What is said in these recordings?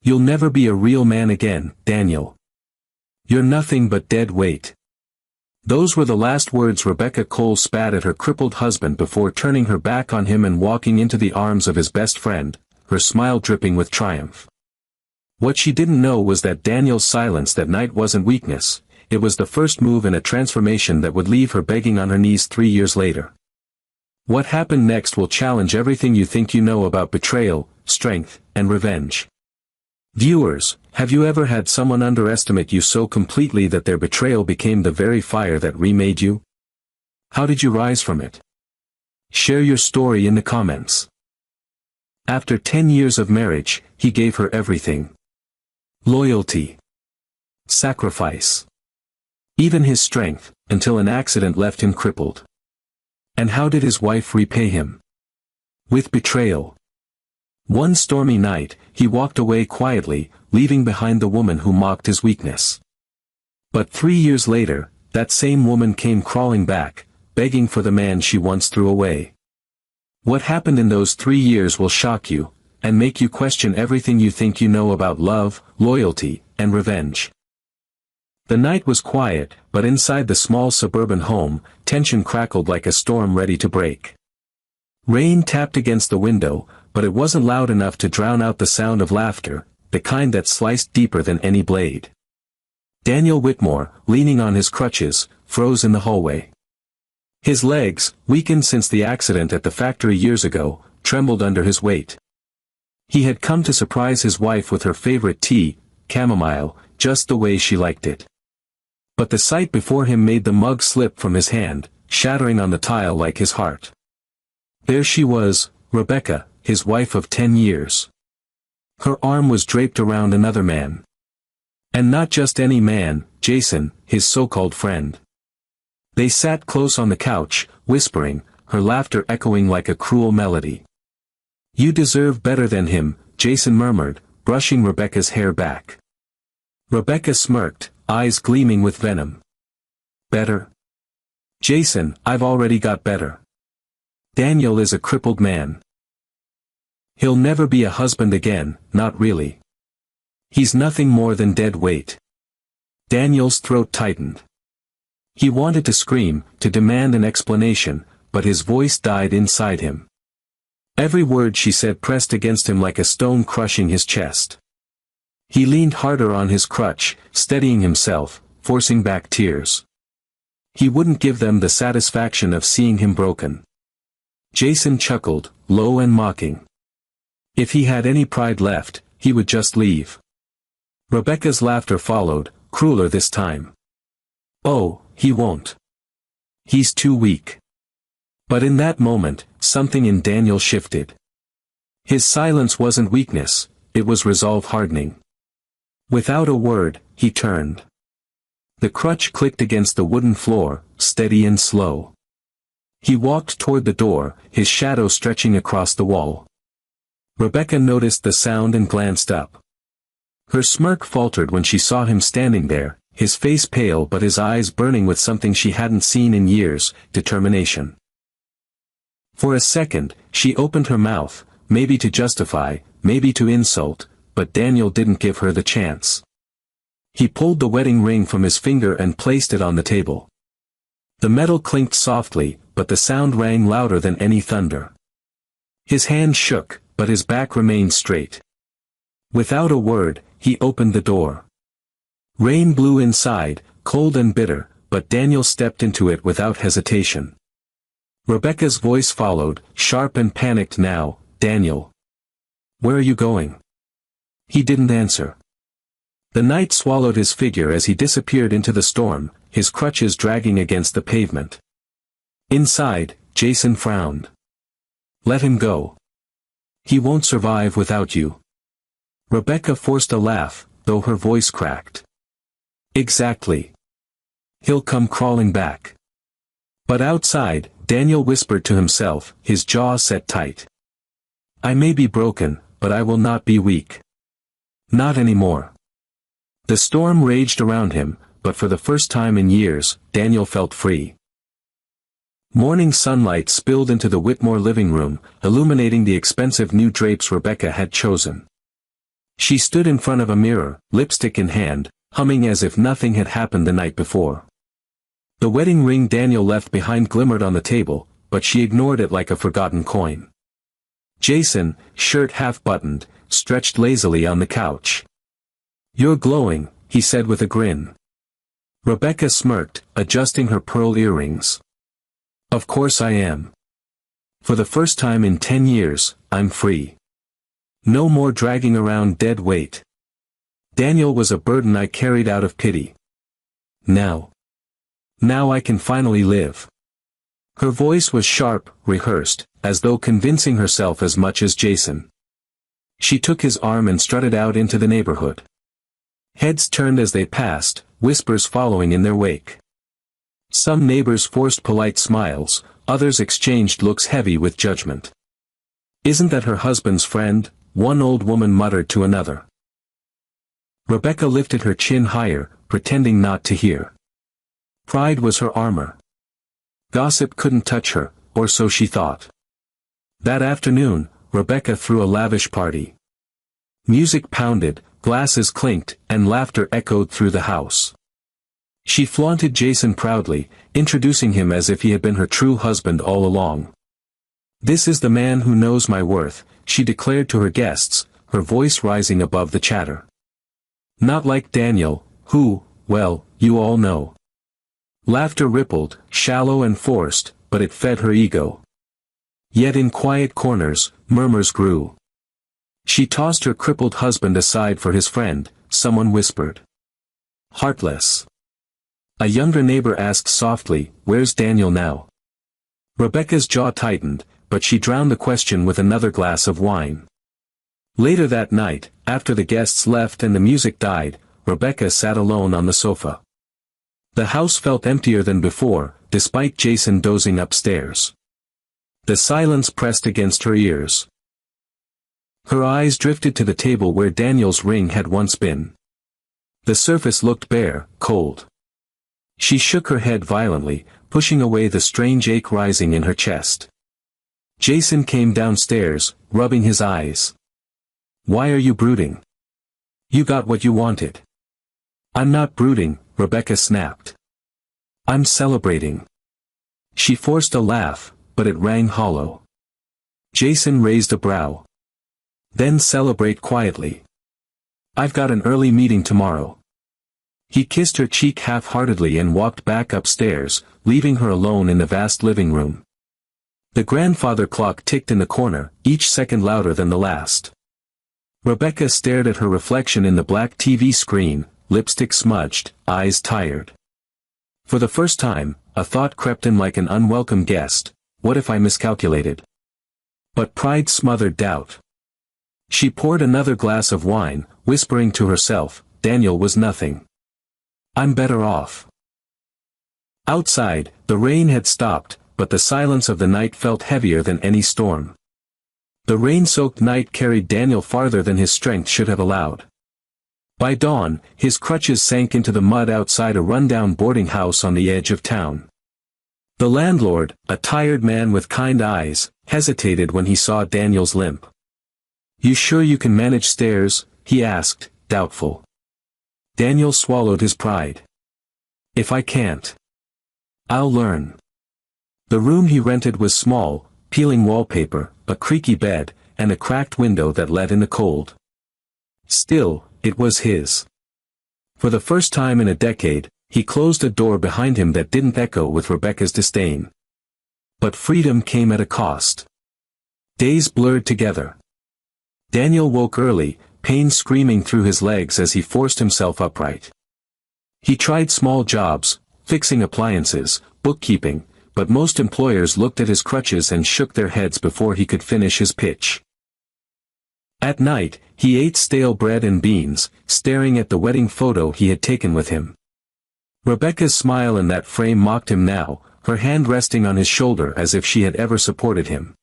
You'll never be a real man again, Daniel. You're nothing but dead weight. Those were the last words Rebecca Cole spat at her crippled husband before turning her back on him and walking into the arms of his best friend, her smile dripping with triumph. What she didn't know was that Daniel's silence that night wasn't weakness, it was the first move in a transformation that would leave her begging on her knees 3 years later. What happened next will challenge everything you think you know about betrayal, strength, and revenge. Viewers, have you ever had someone underestimate you so completely that their betrayal became the very fire that remade you? How did you rise from it? Share your story in the comments. After 10 years of marriage, he gave her everything. Loyalty. Sacrifice. Even his strength, until an accident left him crippled. And how did his wife repay him? With betrayal. One stormy night, he walked away quietly, leaving behind the woman who mocked his weakness. But 3 years later, that same woman came crawling back, begging for the man she once threw away. What happened in those 3 years will shock you, and make you question everything you think you know about love, loyalty, and revenge. The night was quiet, but inside the small suburban home, tension crackled like a storm ready to break. Rain tapped against the window, but it wasn't loud enough to drown out the sound of laughter, the kind that sliced deeper than any blade. Daniel Whitmore, leaning on his crutches, froze in the hallway. His legs, weakened since the accident at the factory years ago, trembled under his weight. He had come to surprise his wife with her favorite tea, chamomile, just the way she liked it. But the sight before him made the mug slip from his hand, shattering on the tile like his heart. There she was, Rebecca, his wife of 10 years. Her arm was draped around another man. And not just any man, Jason, his so-called friend. They sat close on the couch, whispering, her laughter echoing like a cruel melody. "You deserve better than him," Jason murmured, brushing Rebecca's hair back. Rebecca smirked, eyes gleaming with venom. "Better? Jason, I've already got better. Daniel is a crippled man. He'll never be a husband again, not really. He's nothing more than dead weight." Daniel's throat tightened. He wanted to scream, to demand an explanation, but his voice died inside him. Every word she said pressed against him like a stone crushing his chest. He leaned harder on his crutch, steadying himself, forcing back tears. He wouldn't give them the satisfaction of seeing him broken. Jason chuckled, low and mocking. If he had any pride left, he would just leave. Rebecca's laughter followed, crueler this time. "Oh, he won't. He's too weak." But in that moment, something in Daniel shifted. His silence wasn't weakness, it was resolve hardening. Without a word, he turned. The crutch clicked against the wooden floor, steady and slow. He walked toward the door, his shadow stretching across the wall. Rebecca noticed the sound and glanced up. Her smirk faltered when she saw him standing there, his face pale but his eyes burning with something she hadn't seen in years, determination. For a second, she opened her mouth, maybe to justify, maybe to insult, but Daniel didn't give her the chance. He pulled the wedding ring from his finger and placed it on the table. The metal clinked softly, but the sound rang louder than any thunder. His hand shook, but his back remained straight. Without a word, he opened the door. Rain blew inside, cold and bitter, but Daniel stepped into it without hesitation. Rebecca's voice followed, sharp and panicked now, "Daniel. Where are you going?" He didn't answer. The night swallowed his figure as he disappeared into the storm, his crutches dragging against the pavement. Inside, Jason frowned. "Let him go. He won't survive without you." Rebecca forced a laugh, though her voice cracked. "Exactly. He'll come crawling back." But outside, Daniel whispered to himself, his jaw set tight. "I may be broken, but I will not be weak. Not anymore." The storm raged around him, but for the first time in years, Daniel felt free. Morning sunlight spilled into the Whitmore living room, illuminating the expensive new drapes Rebecca had chosen. She stood in front of a mirror, lipstick in hand, humming as if nothing had happened the night before. The wedding ring Daniel left behind glimmered on the table, but she ignored it like a forgotten coin. Jason, shirt half-buttoned, stretched lazily on the couch. "You're glowing," he said with a grin. Rebecca smirked, adjusting her pearl earrings. "Of course I am. For the first time in 10 years, I'm free. No more dragging around dead weight. Daniel was a burden I carried out of pity. Now I can finally live." Her voice was sharp, rehearsed, as though convincing herself as much as Jason. She took his arm and strutted out into the neighborhood. Heads turned as they passed, whispers following in their wake. Some neighbors forced polite smiles, others exchanged looks heavy with judgment. "Isn't that her husband's friend?" one old woman muttered to another. Rebecca lifted her chin higher, pretending not to hear. Pride was her armor. Gossip couldn't touch her, or so she thought. That afternoon, Rebecca threw a lavish party. Music pounded, glasses clinked, and laughter echoed through the house. She flaunted Jason proudly, introducing him as if he had been her true husband all along. "This is the man who knows my worth," she declared to her guests, her voice rising above the chatter. "Not like Daniel, who, well, you all know." Laughter rippled, shallow and forced, but it fed her ego. Yet in quiet corners, murmurs grew. She tossed her crippled husband aside for his friend, someone whispered. "Heartless." A younger neighbor asked softly, "Where's Daniel now?" Rebecca's jaw tightened, but she drowned the question with another glass of wine. Later that night, after the guests left and the music died, Rebecca sat alone on the sofa. The house felt emptier than before, despite Jason dozing upstairs. The silence pressed against her ears. Her eyes drifted to the table where Daniel's ring had once been. The surface looked bare, cold. She shook her head violently, pushing away the strange ache rising in her chest. Jason came downstairs, rubbing his eyes. "Why are you brooding? You got what you wanted." "I'm not brooding," Rebecca snapped. "I'm celebrating." She forced a laugh, but it rang hollow. Jason raised a brow. "Then celebrate quietly. I've got an early meeting tomorrow." He kissed her cheek half-heartedly and walked back upstairs, leaving her alone in the vast living room. The grandfather clock ticked in the corner, each second louder than the last. Rebecca stared at her reflection in the black TV screen, lipstick smudged, eyes tired. For the first time, a thought crept in like an unwelcome guest: what if I miscalculated? But pride smothered doubt. She poured another glass of wine, whispering to herself, Daniel was nothing. I'm better off. Outside, the rain had stopped, but the silence of the night felt heavier than any storm. The rain-soaked night carried Daniel farther than his strength should have allowed. By dawn, his crutches sank into the mud outside a rundown boarding house on the edge of town. The landlord, a tired man with kind eyes, hesitated when he saw Daniel's limp. You sure you can manage stairs? He asked, doubtful. Daniel swallowed his pride. If I can't, I'll learn. The room he rented was small, peeling wallpaper, a creaky bed, and a cracked window that let in the cold. Still, it was his. For the first time in a decade, he closed a door behind him that didn't echo with Rebecca's disdain. But freedom came at a cost. Days blurred together. Daniel woke early, pain screaming through his legs as he forced himself upright. He tried small jobs, fixing appliances, bookkeeping, but most employers looked at his crutches and shook their heads before he could finish his pitch. At night, he ate stale bread and beans, staring at the wedding photo he had taken with him. Rebecca's smile in that frame mocked him now, her hand resting on his shoulder as if she had ever supported him.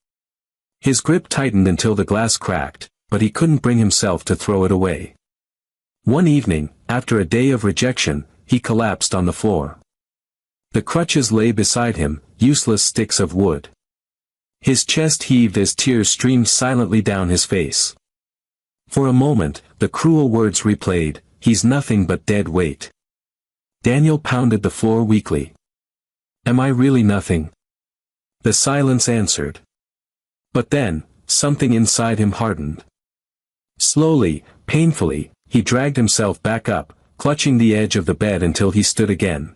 His grip tightened until the glass cracked, but he couldn't bring himself to throw it away. One evening, after a day of rejection, he collapsed on the floor. The crutches lay beside him, useless sticks of wood. His chest heaved as tears streamed silently down his face. For a moment, the cruel words replayed, "He's nothing but dead weight." Daniel pounded the floor weakly. "Am I really nothing?" The silence answered. But then, something inside him hardened. Slowly, painfully, he dragged himself back up, clutching the edge of the bed until he stood again.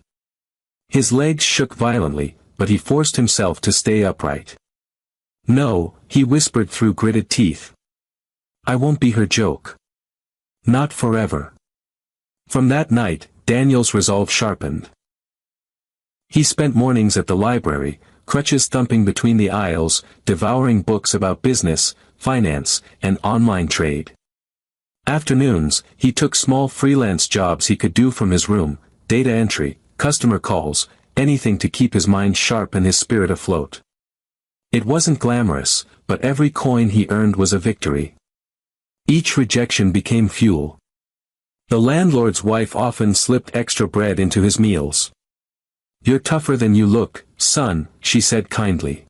His legs shook violently, but he forced himself to stay upright. "No," he whispered through gritted teeth. "I won't be her joke. Not forever." From that night, Daniel's resolve sharpened. He spent mornings at the library, crutches thumping between the aisles, devouring books about business, finance, and online trade. Afternoons, he took small freelance jobs he could do from his room, data entry, customer calls, anything to keep his mind sharp and his spirit afloat. It wasn't glamorous, but every coin he earned was a victory. Each rejection became fuel. The landlord's wife often slipped extra bread into his meals. "You're tougher than you look, son," she said kindly.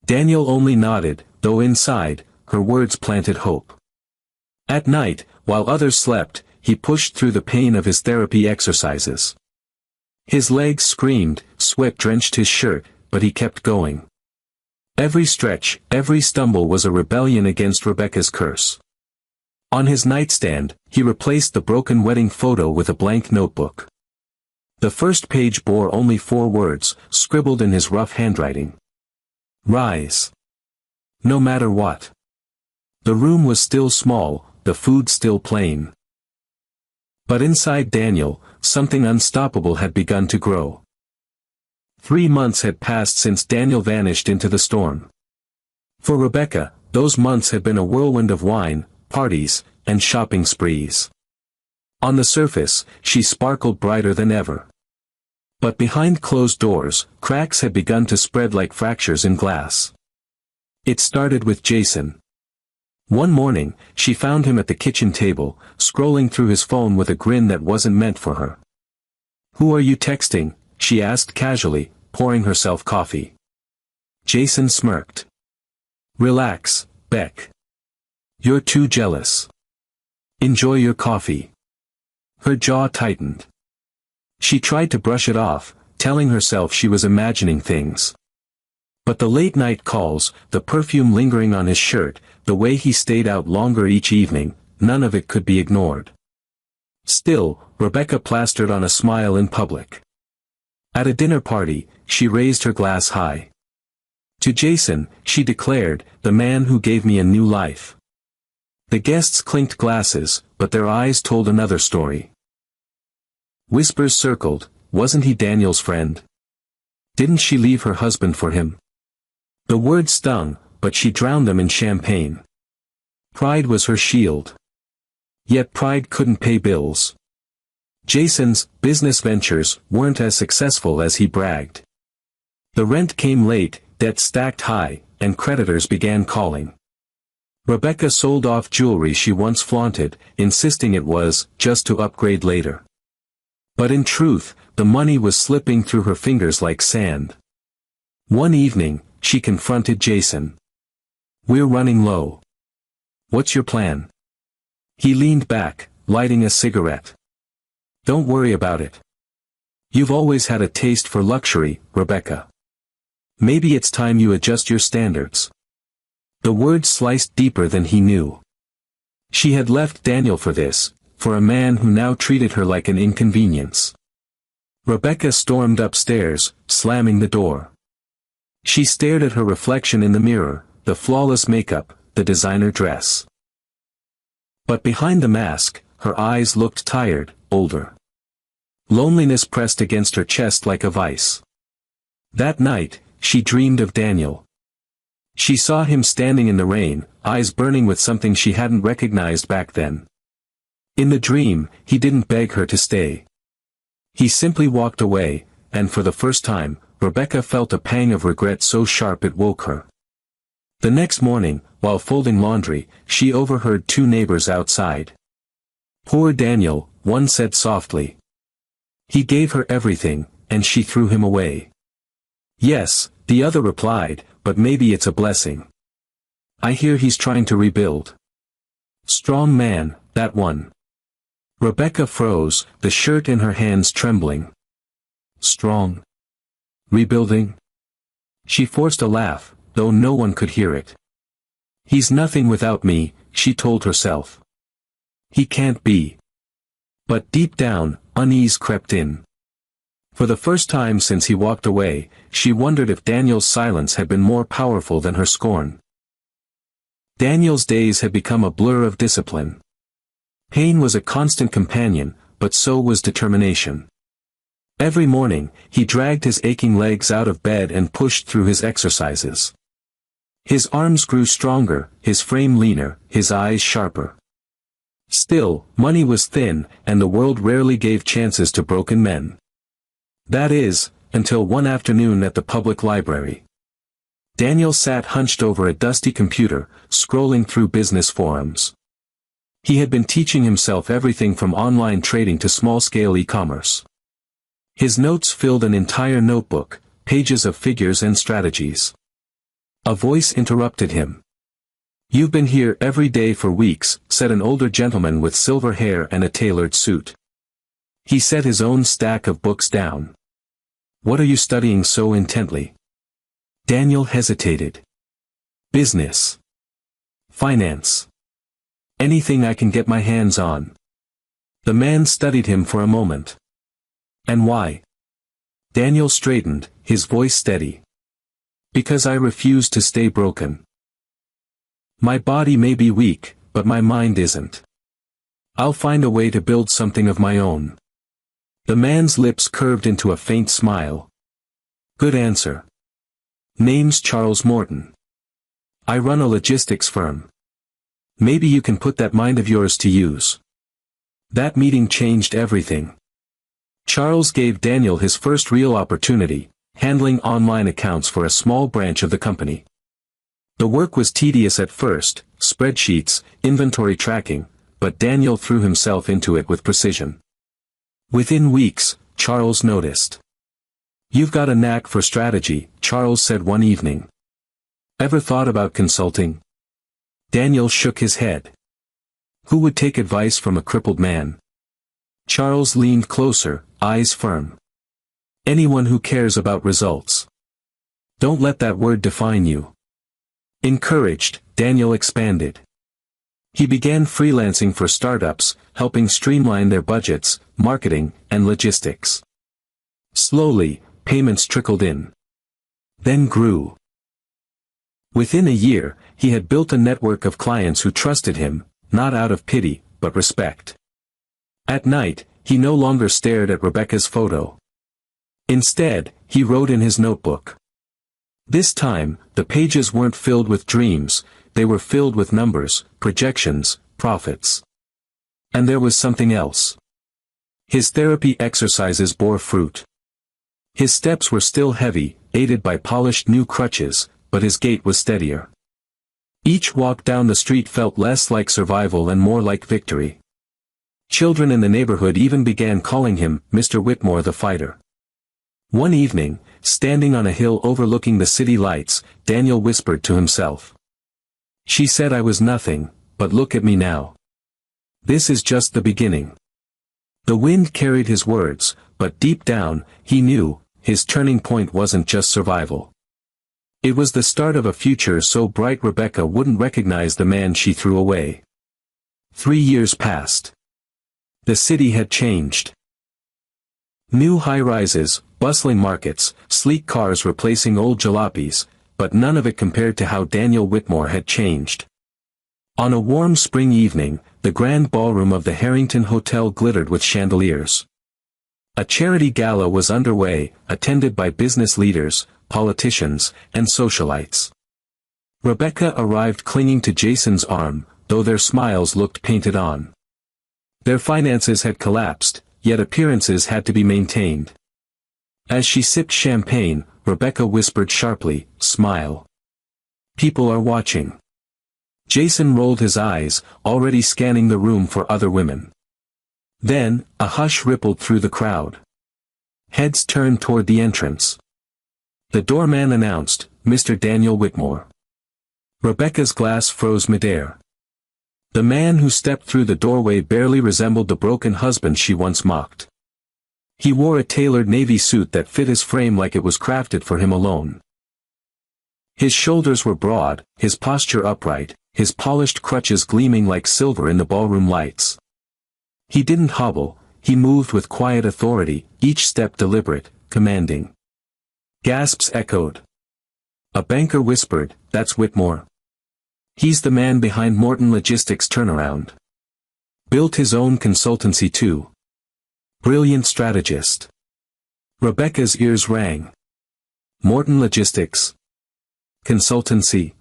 Daniel only nodded, though inside, her words planted hope. At night, while others slept, he pushed through the pain of his therapy exercises. His legs screamed, sweat drenched his shirt, but he kept going. Every stretch, every stumble was a rebellion against Rebecca's curse. On his nightstand, he replaced the broken wedding photo with a blank notebook. The first page bore only 4 words, scribbled in his rough handwriting. "Rise. No matter what." The room was still small, the food still plain. But inside Daniel, something unstoppable had begun to grow. 3 months had passed since Daniel vanished into the storm. For Rebecca, those months had been a whirlwind of wine, parties, and shopping sprees. On the surface, she sparkled brighter than ever. But behind closed doors, cracks had begun to spread like fractures in glass. It started with Jason. One morning, she found him at the kitchen table, scrolling through his phone with a grin that wasn't meant for her. "Who are you texting?" she asked casually, pouring herself coffee. Jason smirked. "Relax, Beck. You're too jealous. Enjoy your coffee." Her jaw tightened. She tried to brush it off, telling herself she was imagining things. But the late-night calls, the perfume lingering on his shirt, the way he stayed out longer each evening, none of it could be ignored. Still, Rebecca plastered on a smile in public. At a dinner party, she raised her glass high. "To Jason," she declared, "the man who gave me a new life." The guests clinked glasses, but their eyes told another story. Whispers circled, wasn't he Daniel's friend? Didn't she leave her husband for him? The words stung, but she drowned them in champagne. Pride was her shield. Yet pride couldn't pay bills. Jason's business ventures weren't as successful as he bragged. The rent came late, debt stacked high, and creditors began calling. Rebecca sold off jewelry she once flaunted, insisting it was just to upgrade later. But in truth, the money was slipping through her fingers like sand. One evening, she confronted Jason. "We're running low. What's your plan?" He leaned back, lighting a cigarette. "Don't worry about it. You've always had a taste for luxury, Rebecca. Maybe it's time you adjust your standards." The words sliced deeper than he knew. She had left Daniel for this, for a man who now treated her like an inconvenience. Rebecca stormed upstairs, slamming the door. She stared at her reflection in the mirror, the flawless makeup, the designer dress. But behind the mask, her eyes looked tired, older. Loneliness pressed against her chest like a vice. That night, she dreamed of Daniel. She saw him standing in the rain, eyes burning with something she hadn't recognized back then. In the dream, he didn't beg her to stay. He simply walked away, and for the first time, Rebecca felt a pang of regret so sharp it woke her. The next morning, while folding laundry, she overheard 2 neighbors outside. "Poor Daniel," one said softly. "He gave her everything, and she threw him away." "Yes," the other replied, "but maybe it's a blessing. I hear he's trying to rebuild." Strong man, that one. Rebecca froze, the shirt in her hands trembling. Strong. Rebuilding? She forced a laugh, though no one could hear it. He's nothing without me, she told herself. He can't be. But deep down, unease crept in. For the first time since he walked away, she wondered if Daniel's silence had been more powerful than her scorn. Daniel's days had become a blur of discipline. Pain was a constant companion, but so was determination. Every morning, he dragged his aching legs out of bed and pushed through his exercises. His arms grew stronger, his frame leaner, his eyes sharper. Still, money was thin, and the world rarely gave chances to broken men. That is, until one afternoon at the public library. Daniel sat hunched over a dusty computer, scrolling through business forums. He had been teaching himself everything from online trading to small-scale e-commerce. His notes filled an entire notebook, pages of figures and strategies. A voice interrupted him. "You've been here every day for weeks," said an older gentleman with silver hair and a tailored suit. He set his own stack of books down. "What are you studying so intently?" Daniel hesitated. "Business. Finance. Anything I can get my hands on." The man studied him for a moment. "And why?" Daniel straightened, his voice steady. "Because I refuse to stay broken. My body may be weak, but my mind isn't. I'll find a way to build something of my own." The man's lips curved into a faint smile. "Good answer. Name's Charles Morton. I run a logistics firm. Maybe you can put that mind of yours to use." That meeting changed everything. Charles gave Daniel his first real opportunity, handling online accounts for a small branch of the company. The work was tedious at first, spreadsheets, inventory tracking, but Daniel threw himself into it with precision. Within weeks, Charles noticed. "You've got a knack for strategy," Charles said one evening. "Ever thought about consulting?" Daniel shook his head. Who would take advice from a crippled man? Charles leaned closer, eyes firm. "Anyone who cares about results. Don't let that word define you." Encouraged, Daniel expanded. He began freelancing for startups, helping streamline their budgets, marketing, and logistics. Slowly, payments trickled in. Then grew. Within a year, he had built a network of clients who trusted him, not out of pity, but respect. At night, he no longer stared at Rebecca's photo. Instead, he wrote in his notebook. This time, the pages weren't filled with dreams, they were filled with numbers, projections, profits. And there was something else. His therapy exercises bore fruit. His steps were still heavy, aided by polished new crutches, but his gait was steadier. Each walk down the street felt less like survival and more like victory. Children in the neighborhood even began calling him Mr. Whitmore the Fighter. One evening, standing on a hill overlooking the city lights, Daniel whispered to himself. "She said I was nothing, but look at me now. This is just the beginning." The wind carried his words, but deep down, he knew, his turning point wasn't just survival. It was the start of a future so bright Rebecca wouldn't recognize the man she threw away. 3 years passed. The city had changed. New high-rises, bustling markets, sleek cars replacing old jalopies, but none of it compared to how Daniel Whitmore had changed. On a warm spring evening, the grand ballroom of the Harrington Hotel glittered with chandeliers. A charity gala was underway, attended by business leaders, politicians, and socialites. Rebecca arrived clinging to Jason's arm, though their smiles looked painted on. Their finances had collapsed, yet appearances had to be maintained. As she sipped champagne, Rebecca whispered sharply, "Smile. People are watching." Jason rolled his eyes, already scanning the room for other women. Then, a hush rippled through the crowd. Heads turned toward the entrance. The doorman announced, "Mr. Daniel Whitmore." Rebecca's glass froze midair. The man who stepped through the doorway barely resembled the broken husband she once mocked. He wore a tailored navy suit that fit his frame like it was crafted for him alone. His shoulders were broad, his posture upright, his polished crutches gleaming like silver in the ballroom lights. He didn't hobble, he moved with quiet authority, each step deliberate, commanding. Gasps echoed. A banker whispered, "That's Whitmore. He's the man behind Morton Logistics turnaround. Built his own consultancy too. Brilliant strategist." Rebecca's ears rang. Morton Logistics. Consultancy.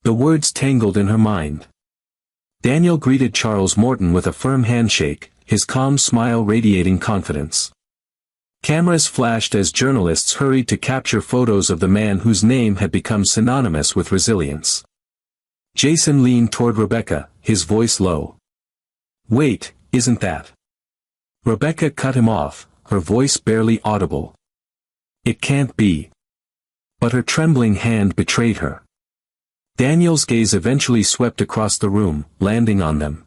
The words tangled in her mind. Daniel greeted Charles Morton with a firm handshake, his calm smile radiating confidence. Cameras flashed as journalists hurried to capture photos of the man whose name had become synonymous with resilience. Jason leaned toward Rebecca, his voice low. "Wait, isn't that?" Rebecca cut him off, her voice barely audible. "It can't be." But her trembling hand betrayed her. Daniel's gaze eventually swept across the room, landing on them.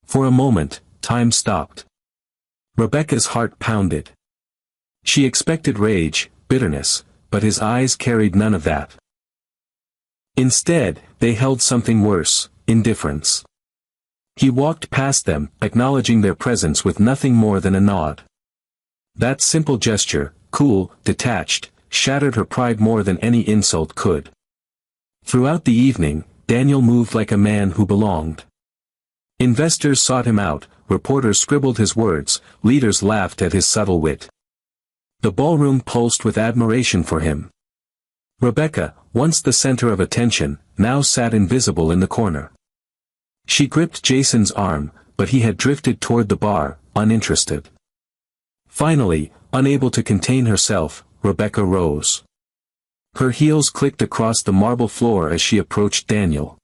For a moment, time stopped. Rebecca's heart pounded. She expected rage, bitterness, but his eyes carried none of that. Instead, they held something worse, indifference. He walked past them, acknowledging their presence with nothing more than a nod. That simple gesture, cool, detached, shattered her pride more than any insult could. Throughout the evening, Daniel moved like a man who belonged. Investors sought him out, reporters scribbled his words, leaders laughed at his subtle wit. The ballroom pulsed with admiration for him. Rebecca, once the center of attention, now sat invisible in the corner. She gripped Jason's arm, but he had drifted toward the bar, uninterested. Finally, unable to contain herself, Rebecca rose. Her heels clicked across the marble floor as she approached Daniel.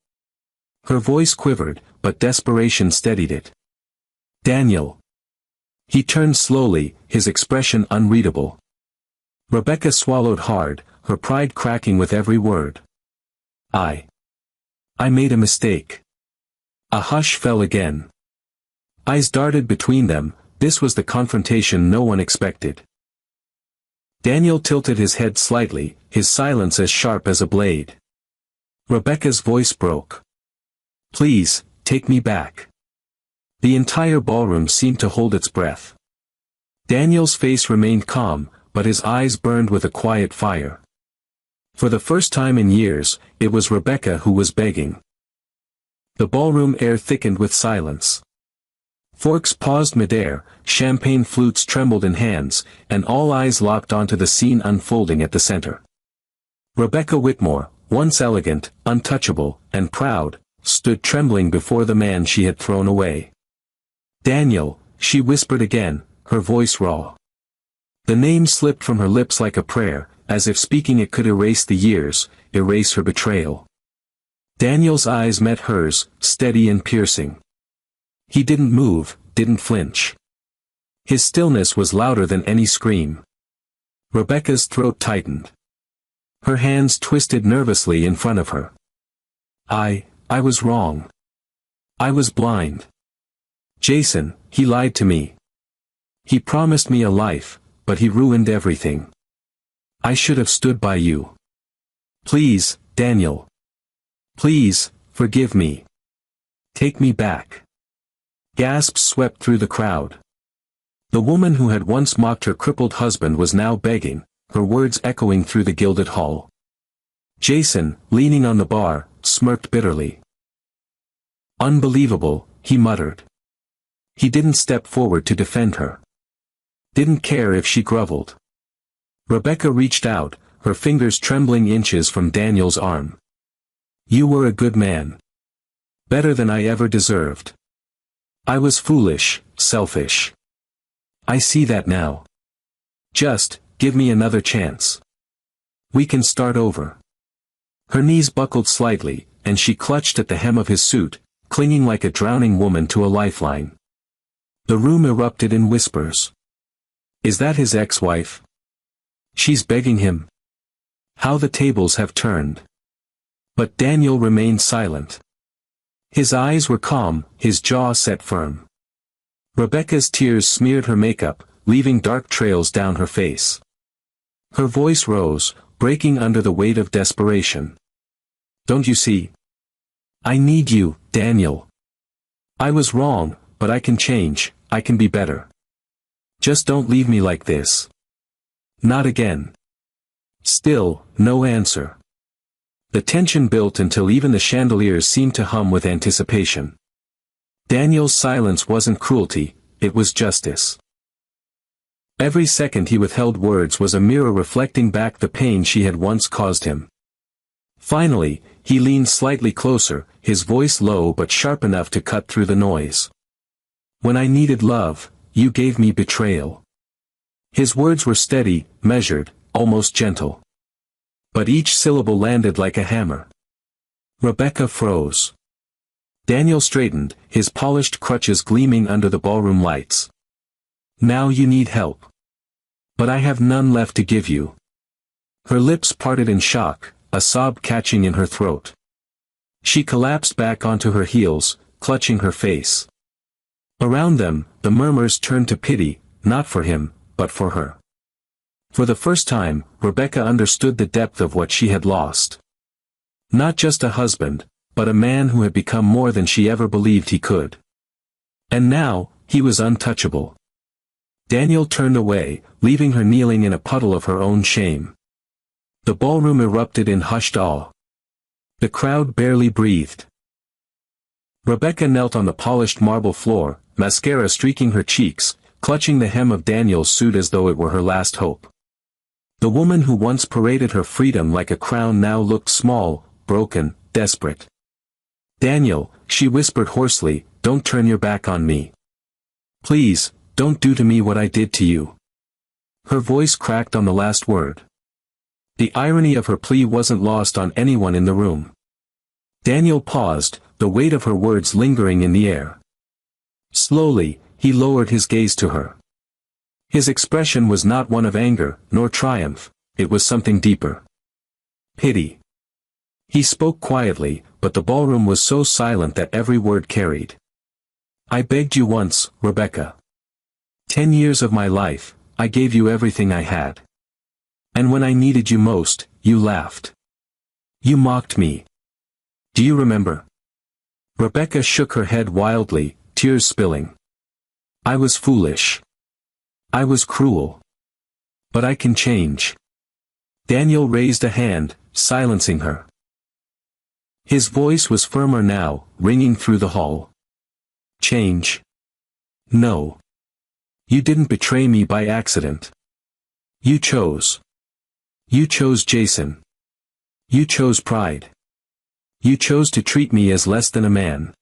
Her voice quivered, but desperation steadied it. "Daniel." He turned slowly, his expression unreadable. Rebecca swallowed hard, her pride cracking with every word. I made a mistake." A hush fell again. Eyes darted between them, this was the confrontation no one expected. Daniel tilted his head slightly, his silence as sharp as a blade. Rebecca's voice broke. "Please, take me back." The entire ballroom seemed to hold its breath. Daniel's face remained calm, but his eyes burned with a quiet fire. For the first time in years, it was Rebecca who was begging. The ballroom air thickened with silence. Forks paused midair, champagne flutes trembled in hands, and all eyes locked onto the scene unfolding at the center. Rebecca Whitmore, once elegant, untouchable, and proud, stood trembling before the man she had thrown away. "Daniel," she whispered again, her voice raw. The name slipped from her lips like a prayer, as if speaking it could erase the years, erase her betrayal. Daniel's eyes met hers, steady and piercing. He didn't move, didn't flinch. His stillness was louder than any scream. Rebecca's throat tightened. Her hands twisted nervously in front of her. I was wrong. I was blind. Jason, he lied to me. He promised me a life, but he ruined everything. I should have stood by you. Please, Daniel. Please, forgive me. Take me back." Gasps swept through the crowd. The woman who had once mocked her crippled husband was now begging, her words echoing through the gilded hall. Jason, leaning on the bar, smirked bitterly. "Unbelievable," he muttered. He didn't step forward to defend her. Didn't care if she groveled. Rebecca reached out, her fingers trembling inches from Daniel's arm. "You were a good man. Better than I ever deserved. I was foolish, selfish. I see that now. Just, give me another chance. We can start over." Her knees buckled slightly, and she clutched at the hem of his suit, clinging like a drowning woman to a lifeline. The room erupted in whispers. Is that his ex-wife? She's begging him. How the tables have turned. But Daniel remained silent. His eyes were calm, his jaw set firm. Rebecca's tears smeared her makeup, leaving dark trails down her face. Her voice rose, breaking under the weight of desperation. "Don't you see? I need you, Daniel. I was wrong, but I can change, I can be better. Just don't leave me like this. Not again." Still, no answer. The tension built until even the chandeliers seemed to hum with anticipation. Daniel's silence wasn't cruelty, it was justice. Every second he withheld words was a mirror reflecting back the pain she had once caused him. Finally, he leaned slightly closer, his voice low but sharp enough to cut through the noise. "When I needed love, you gave me betrayal." His words were steady, measured, almost gentle. But each syllable landed like a hammer. Rebecca froze. Daniel straightened, his polished crutches gleaming under the ballroom lights. "Now you need help. But I have none left to give you." Her lips parted in shock, a sob catching in her throat. She collapsed back onto her heels, clutching her face. Around them, the murmurs turned to pity, not for him, but for her. For the first time, Rebecca understood the depth of what she had lost. Not just a husband, but a man who had become more than she ever believed he could. And now, he was untouchable. Daniel turned away, leaving her kneeling in a puddle of her own shame. The ballroom erupted in hushed awe. The crowd barely breathed. Rebecca knelt on the polished marble floor, mascara streaking her cheeks, clutching the hem of Daniel's suit as though it were her last hope. The woman who once paraded her freedom like a crown now looked small, broken, desperate. "Daniel," she whispered hoarsely, "don't turn your back on me. Please, don't do to me what I did to you." Her voice cracked on the last word. The irony of her plea wasn't lost on anyone in the room. Daniel paused, the weight of her words lingering in the air. Slowly, he lowered his gaze to her. His expression was not one of anger, nor triumph, it was something deeper. Pity. He spoke quietly, but the ballroom was so silent that every word carried. "I begged you once, Rebecca. 10 years of my life, I gave you everything I had. And when I needed you most, you laughed. You mocked me. Do you remember?" Rebecca shook her head wildly, tears spilling. "I was foolish. I was cruel. But I can change." Daniel raised a hand, silencing her. His voice was firmer now, ringing through the hall. "Change? No. You didn't betray me by accident. You chose. You chose Jason. You chose pride. You chose to treat me as less than a man."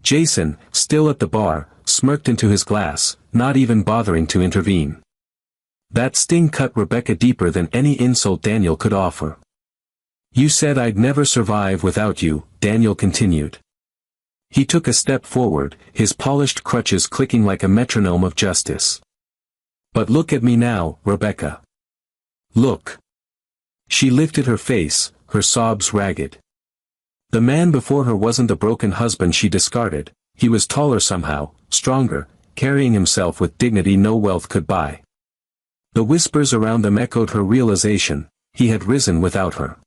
Jason, still at the bar, smirked into his glass, not even bothering to intervene. That sting cut Rebecca deeper than any insult Daniel could offer. "You said I'd never survive without you," Daniel continued. He took a step forward, his polished crutches clicking like a metronome of justice. "But look at me now, Rebecca. Look." She lifted her face, her sobs ragged. The man before her wasn't the broken husband she discarded, he was taller somehow, stronger, carrying himself with dignity no wealth could buy. The whispers around them echoed her realization, he had risen without her.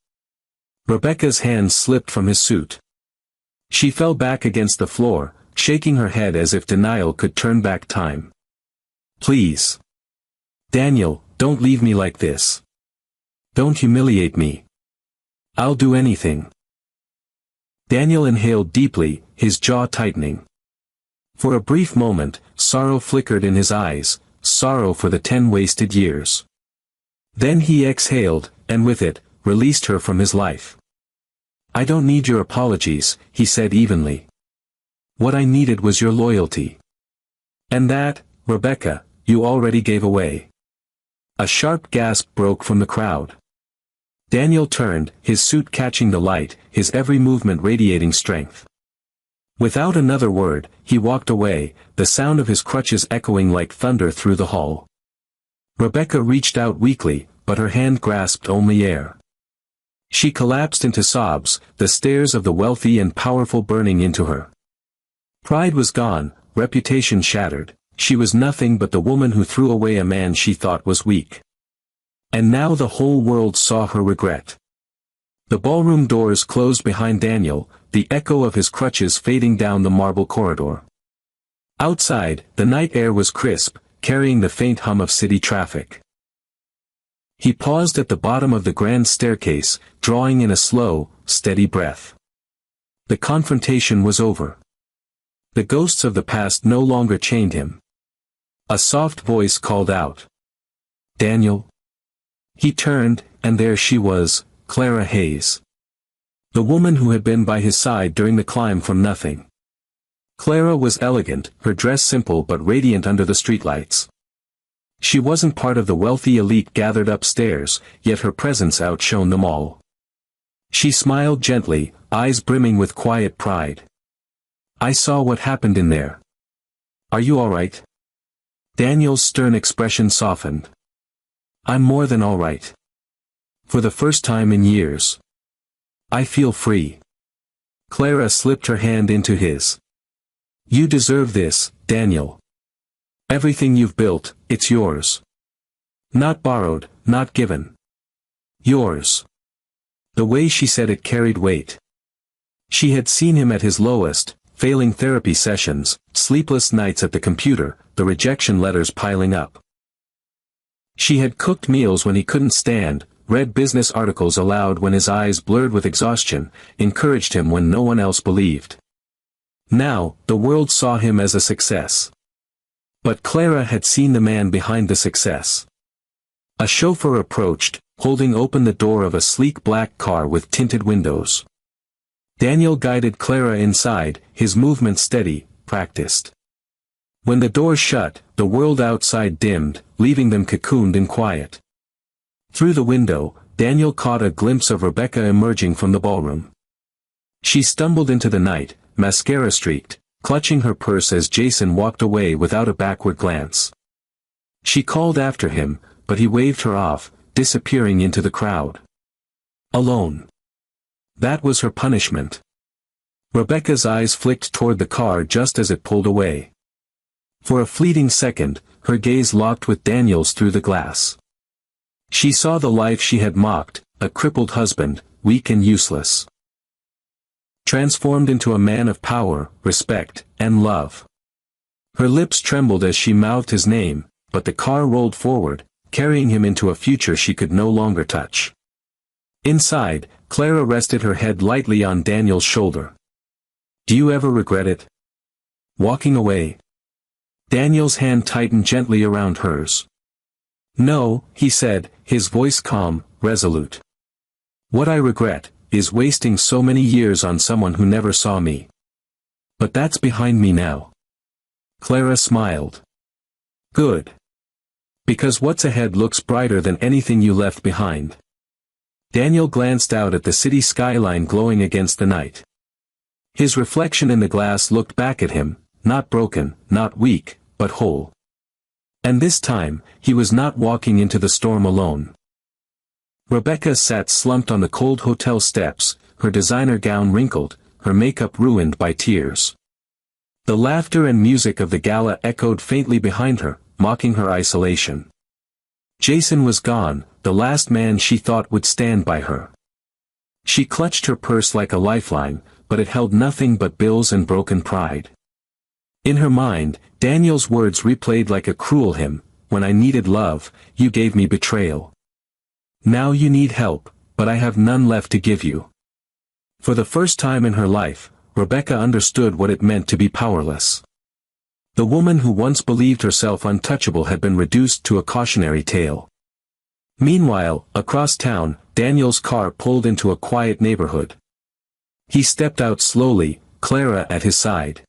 Rebecca's hands slipped from his suit. She fell back against the floor, shaking her head as if denial could turn back time. "Please. Daniel, don't leave me like this. Don't humiliate me. I'll do anything." Daniel inhaled deeply, his jaw tightening. For a brief moment, sorrow flickered in his eyes, sorrow for the 10 wasted years. Then he exhaled, and with it, released her from his life. "I don't need your apologies," he said evenly. "What I needed was your loyalty. And that, Rebecca, you already gave away." A sharp gasp broke from the crowd. Daniel turned, his suit catching the light, his every movement radiating strength. Without another word, he walked away, the sound of his crutches echoing like thunder through the hall. Rebecca reached out weakly, but her hand grasped only air. She collapsed into sobs, the stares of the wealthy and powerful burning into her. Pride was gone, reputation shattered, she was nothing but the woman who threw away a man she thought was weak. And now the whole world saw her regret. The ballroom doors closed behind Daniel, the echo of his crutches fading down the marble corridor. Outside, the night air was crisp, carrying the faint hum of city traffic. He paused at the bottom of the grand staircase, drawing in a slow, steady breath. The confrontation was over. The ghosts of the past no longer chained him. A soft voice called out. "Daniel?" He turned, and there she was, Clara Hayes. The woman who had been by his side during the climb from nothing. Clara was elegant, her dress simple but radiant under the streetlights. She wasn't part of the wealthy elite gathered upstairs, yet her presence outshone them all. She smiled gently, eyes brimming with quiet pride. "I saw what happened in there. Are you all right?" Daniel's stern expression softened. "I'm more than all right. For the first time in years. I feel free." Clara slipped her hand into his. "You deserve this, Daniel. Everything you've built, it's yours. Not borrowed, not given. Yours." The way she said it carried weight. She had seen him at his lowest, failing therapy sessions, sleepless nights at the computer, the rejection letters piling up. She had cooked meals when he couldn't stand, read business articles aloud when his eyes blurred with exhaustion, encouraged him when no one else believed. Now, the world saw him as a success. But Clara had seen the man behind the success. A chauffeur approached, holding open the door of a sleek black car with tinted windows. Daniel guided Clara inside, his movements steady, practiced. When the door shut, the world outside dimmed, leaving them cocooned in quiet. Through the window, Daniel caught a glimpse of Rebecca emerging from the ballroom. She stumbled into the night, mascara streaked, clutching her purse as Jason walked away without a backward glance. She called after him, but he waved her off, disappearing into the crowd. Alone. That was her punishment. Rebecca's eyes flicked toward the car just as it pulled away. For a fleeting second, her gaze locked with Daniel's through the glass. She saw the life she had mocked, a crippled husband, weak and useless. Transformed into a man of power, respect, and love. Her lips trembled as she mouthed his name, but the car rolled forward, carrying him into a future she could no longer touch. Inside, Clara rested her head lightly on Daniel's shoulder. "Do you ever regret it? Walking away?" Daniel's hand tightened gently around hers. "No," he said, his voice calm, resolute. "What I regret is wasting so many years on someone who never saw me. But that's behind me now." Clara smiled. "Good. Because what's ahead looks brighter than anything you left behind." Daniel glanced out at the city skyline glowing against the night. His reflection in the glass looked back at him, not broken, not weak, but whole. And this time, he was not walking into the storm alone. Rebecca sat slumped on the cold hotel steps, her designer gown wrinkled, her makeup ruined by tears. The laughter and music of the gala echoed faintly behind her, mocking her isolation. Jason was gone, the last man she thought would stand by her. She clutched her purse like a lifeline, but it held nothing but bills and broken pride. In her mind, Daniel's words replayed like a cruel hymn, "When I needed love, you gave me betrayal. Now you need help, but I have none left to give you." For the first time in her life, Rebecca understood what it meant to be powerless. The woman who once believed herself untouchable had been reduced to a cautionary tale. Meanwhile, across town, Daniel's car pulled into a quiet neighborhood. He stepped out slowly, Clara at his side.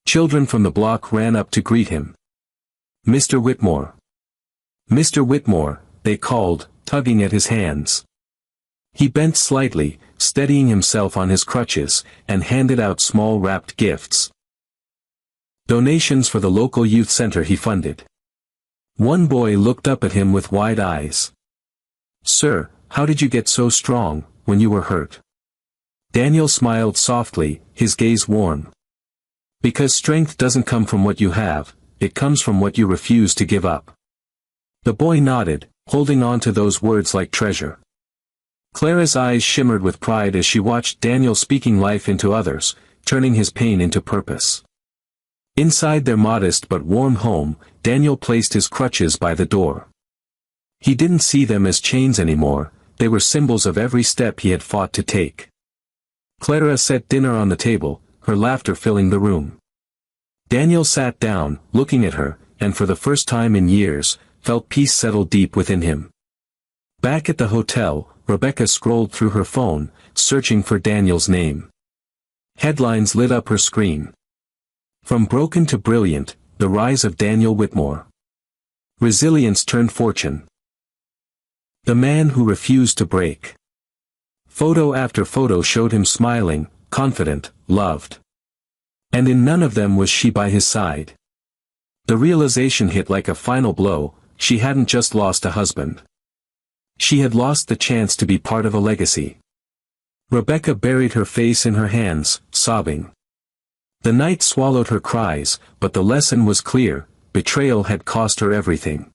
Children from the block ran up to greet him. "Mr. Whitmore." "Mr. Whitmore," they called, tugging at his hands. He bent slightly, steadying himself on his crutches, and handed out small wrapped gifts. Donations for the local youth center he funded. One boy looked up at him with wide eyes. "Sir, how did you get so strong?" when you were hurt. Daniel smiled softly, his gaze warm. Because strength doesn't come from what you have, it comes from what you refuse to give up. The boy nodded, holding on to those words like treasure. Clara's eyes shimmered with pride as she watched Daniel speaking life into others, turning his pain into purpose. Inside their modest but warm home, Daniel placed his crutches by the door. He didn't see them as chains anymore, they were symbols of every step he had fought to take. Clara set dinner on the table, her laughter filling the room. Daniel sat down, looking at her, and for the first time in years, felt peace settle deep within him. Back at the hotel, Rebecca scrolled through her phone, searching for Daniel's name. Headlines lit up her screen. From broken to brilliant, the rise of Daniel Whitmore. Resilience turned fortune. The man who refused to break. Photo after photo showed him smiling, confident, loved. And in none of them was she by his side. The realization hit like a final blow, she hadn't just lost a husband. She had lost the chance to be part of a legacy. Rebecca buried her face in her hands, sobbing. The night swallowed her cries, but the lesson was clear, betrayal had cost her everything.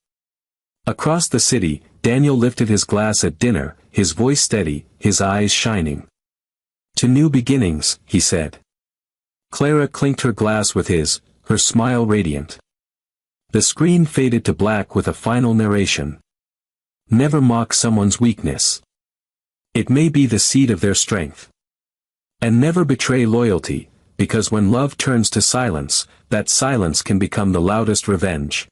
Across the city, Daniel lifted his glass at dinner, his voice steady, his eyes shining. "To new beginnings," he said. Clara clinked her glass with his, her smile radiant. The screen faded to black with a final narration. Never mock someone's weakness. It may be the seed of their strength. And never betray loyalty, because when love turns to silence, that silence can become the loudest revenge.